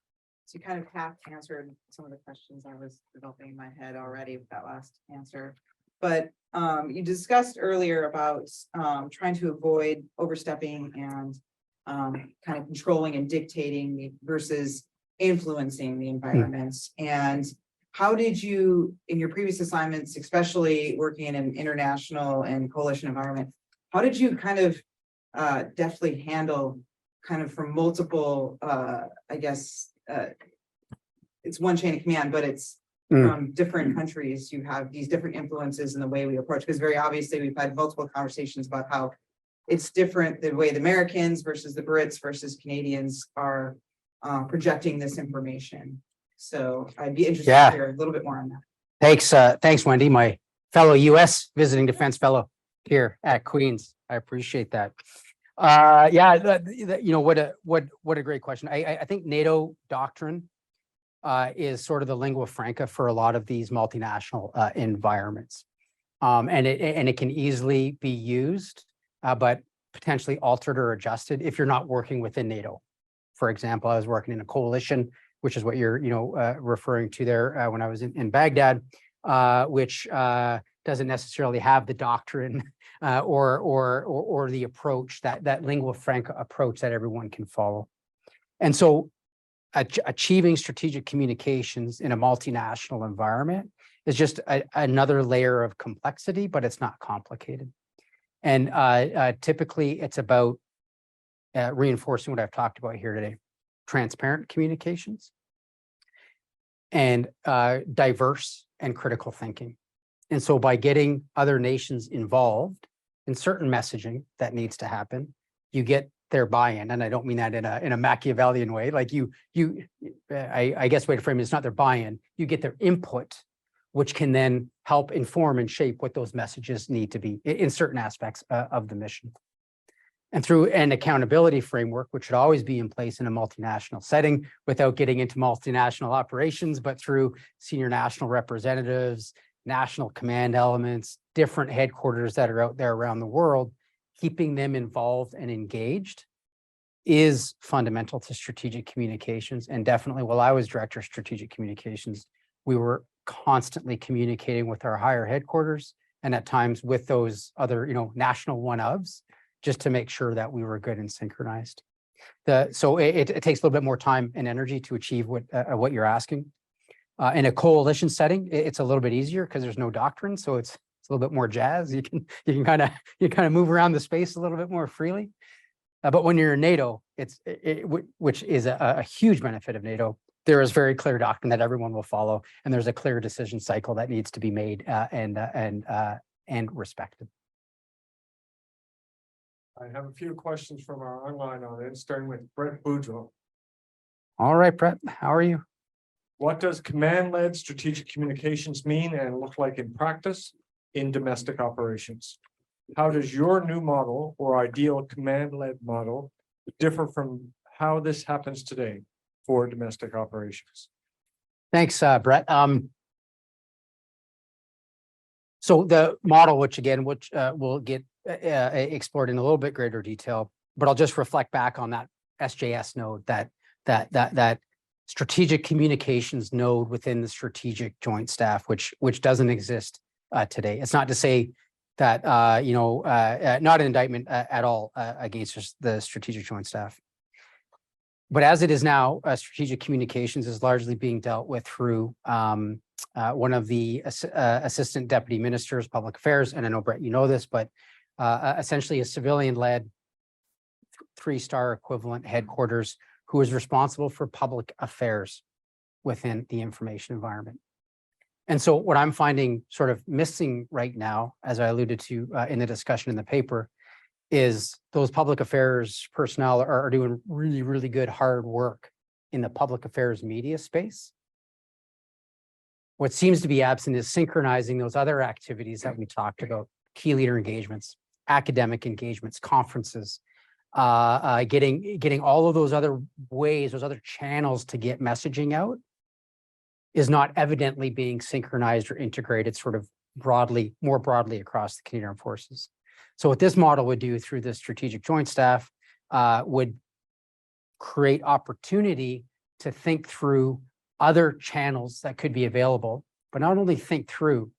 So you kind of half answered some of the questions I was developing in my head already with that last answer. But you discussed earlier about trying to avoid overstepping and kind of controlling and dictating versus influencing the environments. And how did you, in your previous assignments, especially working in an international and coalition environment, how did you kind of deftly handle kind of from multiple, I guess, it's one chain of command, but it's from different countries, you have these different influences in the way we approach, because very obviously we've had multiple conversations about how it's different the way the Americans versus the Brits versus Canadians are projecting this information. So I'd be interested to hear a little bit more on that. Thanks, Wendy, my fellow US visiting defense fellow here at Queens. I appreciate that. You know, what a great question. I think NATO doctrine is sort of the lingua franca for a lot of these multinational environments. And it can easily be used, but potentially altered or adjusted if you're not working within NATO. For example, I was working in a coalition, which is what you're referring to there when I was in Baghdad, which doesn't necessarily have the doctrine or the approach, that lingua franca approach that everyone can follow. And so achieving strategic communications in a multinational environment is just another layer of complexity, but it's not complicated. And typically it's about reinforcing what I've talked about here today: transparent communications and diverse and critical thinking. And so by getting other nations involved in certain messaging that needs to happen, you get their buy-in. And I don't mean that in a Machiavellian way. Like I guess way to frame it is not their buy-in, you get their input, which can then help inform and shape what those messages need to be in certain aspects of the mission. And through an accountability framework, which should always be in place in a multinational setting without getting into multinational operations, but through senior national representatives, national command elements, different headquarters that are out there around the world, keeping them involved and engaged is fundamental to strategic communications. And definitely while I was director of strategic communications, we were constantly communicating with our higher headquarters and at times with those other, national one-ofs, just to make sure that we were good and synchronized. So it takes a little bit more time and energy to achieve what you're asking. In a coalition setting, it's a little bit easier because there's no doctrine, so it's a little bit more jazz. You can kind of move around the space a little bit more freely. But when you're in NATO, which is a huge benefit of NATO, there is very clear doctrine that everyone will follow, and there's a clear decision cycle that needs to be made and respected. I have a few questions from our online audience, starting with Brett Boudreau. All right, Brett, how are you? What does command-led strategic communications mean and look like in practice in domestic operations? How does your new model or ideal command-led model differ from how this happens today for domestic operations? Thanks, Brett. So the model, which will get explored in a little bit greater detail, but I'll just reflect back on that SJS node, that strategic communications node within the strategic joint staff, which doesn't exist today. It's not to say that not an indictment at all against the strategic joint staff. But as it is now, strategic communications is largely being dealt with through one of the assistant deputy ministers, public affairs, and I know, Brett, you know this, but essentially a civilian-led 3-star equivalent headquarters who is responsible for public affairs within the information environment. And so what I'm finding sort of missing right now, as I alluded to in the discussion in the paper, is those public affairs personnel are doing really, really good hard work in the public affairs media space. What seems to be absent is synchronizing those other activities that we talked about: key leader engagements, academic engagements, conferences, getting all of those other ways, those other channels to get messaging out is not evidently being synchronized or integrated sort of more broadly across the Canadian Armed Forces. So what this model would do through the Strategic Joint Staff would create opportunity to think through other channels that could be available, but not only think through,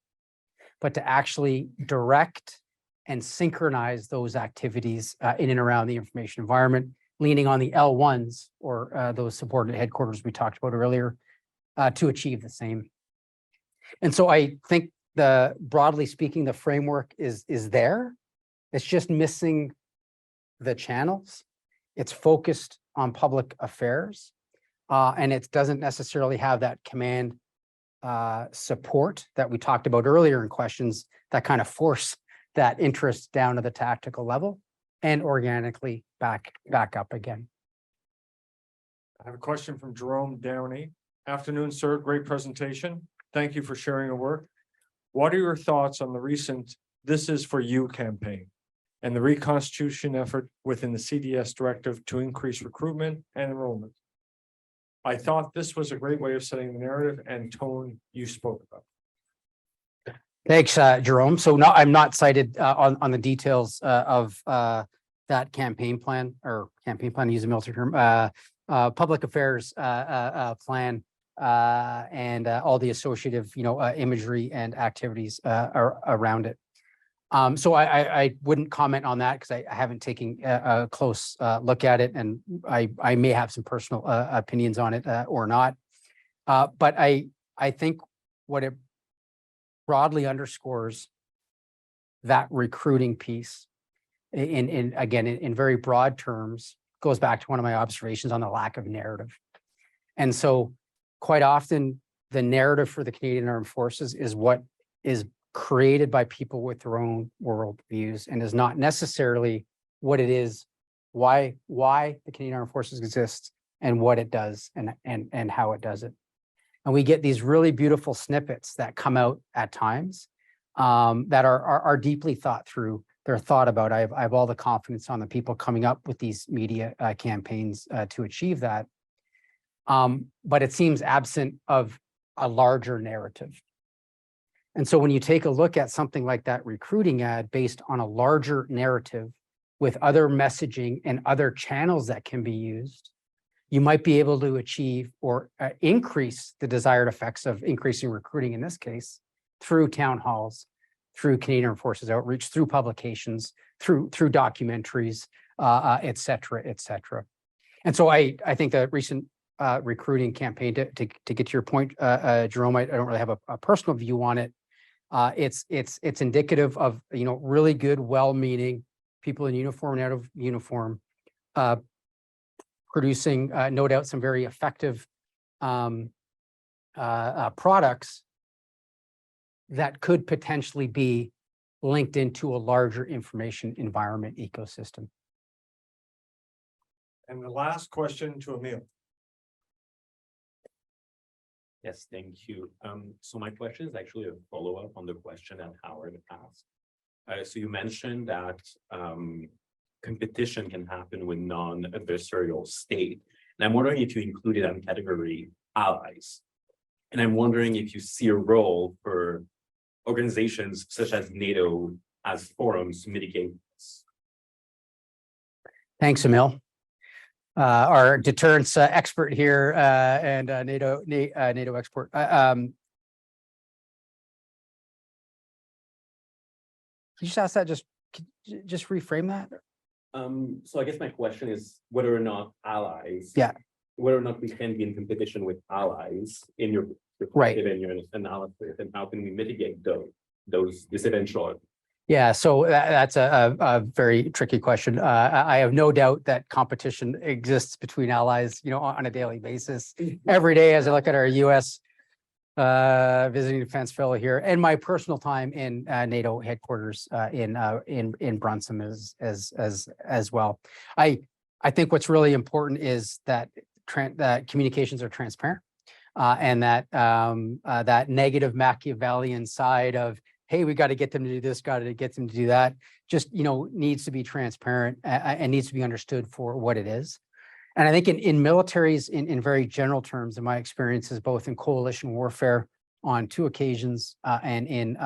but to actually direct and synchronize those activities in and around the information environment, leaning on the L1s or those subordinate headquarters we talked about earlier to achieve the same. And so I think broadly speaking, the framework is there. It's just missing the channels. It's focused on public affairs, and it doesn't necessarily have that command support that we talked about earlier in questions that kind of force that interest down to the tactical level and organically back up again. I have a question from Jerome Downey. Afternoon, sir. Great presentation. Thank you for sharing your work. What are your thoughts on the recent "This Is For You" campaign and the reconstitution effort within the CDS directive to increase recruitment and enrollment? I thought this was a great way of setting the narrative and tone you spoke about. Thanks, Jerome. So no, I'm not cited on the details of that campaign plan, to use a military term, public affairs plan, and all the associative, imagery and activities around it. So I wouldn't comment on that because I haven't taken a close look at it, and I may have some personal opinions on it or not. But I think what it broadly underscores that recruiting piece in very broad terms goes back to one of my observations on the lack of narrative. And so quite often the narrative for the Canadian Armed Forces is what is created by people with their own world views and is not necessarily what it is, why the Canadian Armed Forces exists and what it does and how it does it. And we get these really beautiful snippets that come out at times that are deeply thought through. They're thought about. I have all the confidence on the people coming up with these media campaigns to achieve that. But it seems absent of a larger narrative. And so when you take a look at something like that recruiting ad based on a larger narrative with other messaging and other channels that can be used, you might be able to achieve or increase the desired effects of increasing recruiting in this case through town halls, through Canadian Armed Forces outreach, through publications, through documentaries, et cetera, et cetera. And so I think the recent recruiting campaign, to get to your point, Jerome, I don't really have a personal view on it. It's indicative of really good, well-meaning people in uniform and out of uniform, producing no doubt some very effective products that could potentially be linked into a larger information environment ecosystem. And the last question to Emil. Yes, thank you. So my question is actually a follow-up on the question that Howard asked. So you mentioned that competition can happen with non-adversarial state. And I'm wondering if you included that category allies. And I'm wondering if you see a role for organizations such as NATO as forums to mitigate this. Thanks, Emil. Our deterrence expert here and NATO expert. Can you just ask that? Just reframe that. So I guess my question is whether or not allies. Yeah. Whether or not we can be in competition with allies in your right in your analysis, and how can we mitigate those disadvantages? Yeah, so that's a very tricky question. I have no doubt that competition exists between allies, on a daily basis. Every day as I look at our U.S. Visiting defense fellow here, and my personal time in NATO headquarters in Brunson as well. I think what's really important is that communications are transparent, and that that negative Machiavellian side of, hey, we got to get them to do this, got to get them to do that, just needs to be transparent and needs to be understood for what it is. And I think in militaries, in very general terms, in my experiences, both in coalition warfare on 2 occasions and in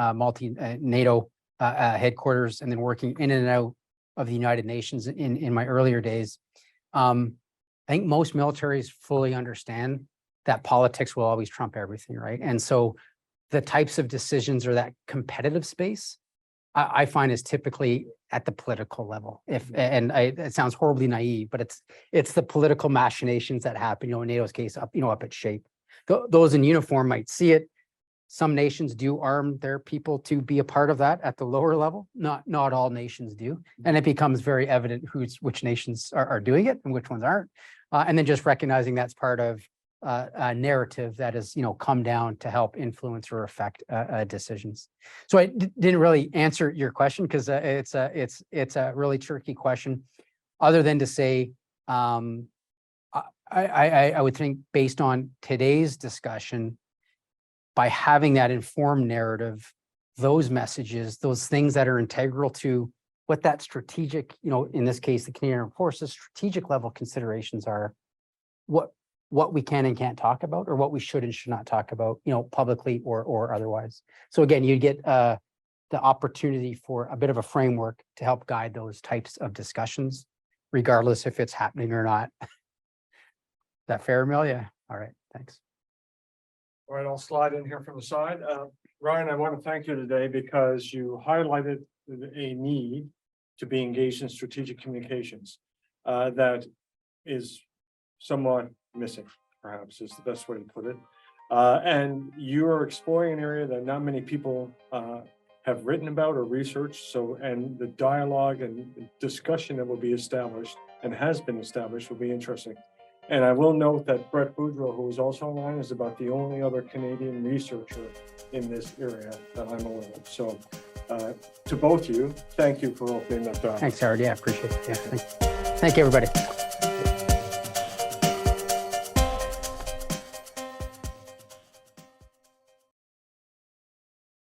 NATO headquarters, and then working in and out of the United Nations in my earlier days. I think most militaries fully understand that politics will always trump everything, right? And so the types of decisions or that competitive space, I find is typically at the political level. It sounds horribly naive, but it's the political machinations that happen, in NATO's case, up at SHAPE. Those in uniform might see it. Some nations do arm their people to be a part of that at the lower level. Not all nations do. And it becomes very evident which nations are doing it and which ones aren't. And then just recognizing that's part of a narrative that has, come down to help influence or affect decisions. So I didn't really answer your question because it's a really tricky question, other than to say, I would think based on today's discussion, by having that informed narrative, those messages, those things that are integral to what that strategic, in this case, the Canadian Armed Forces strategic level considerations are, what we can and can't talk about, or what we should and should not talk about, publicly or otherwise. So again, you get the opportunity for a bit of a framework to help guide those types of discussions, regardless if it's happening or not. Is that fair, Amelia? All right, thanks. All right, I'll slide in here from the side. Ryan, I want to thank you today because you highlighted a need to be engaged in strategic communications that is somewhat missing, perhaps is the best way to put it. And you are exploring an area that not many people have written about or researched. So, and the dialogue and discussion that will be established and has been established will be interesting. And I will note that Brett Boudreau, who is also online, is about the only other Canadian researcher in this area that I'm aware of. So to both of you, thank you for opening that dialogue. Thanks, Howard. Yeah, appreciate it. Yeah, thank you, everybody.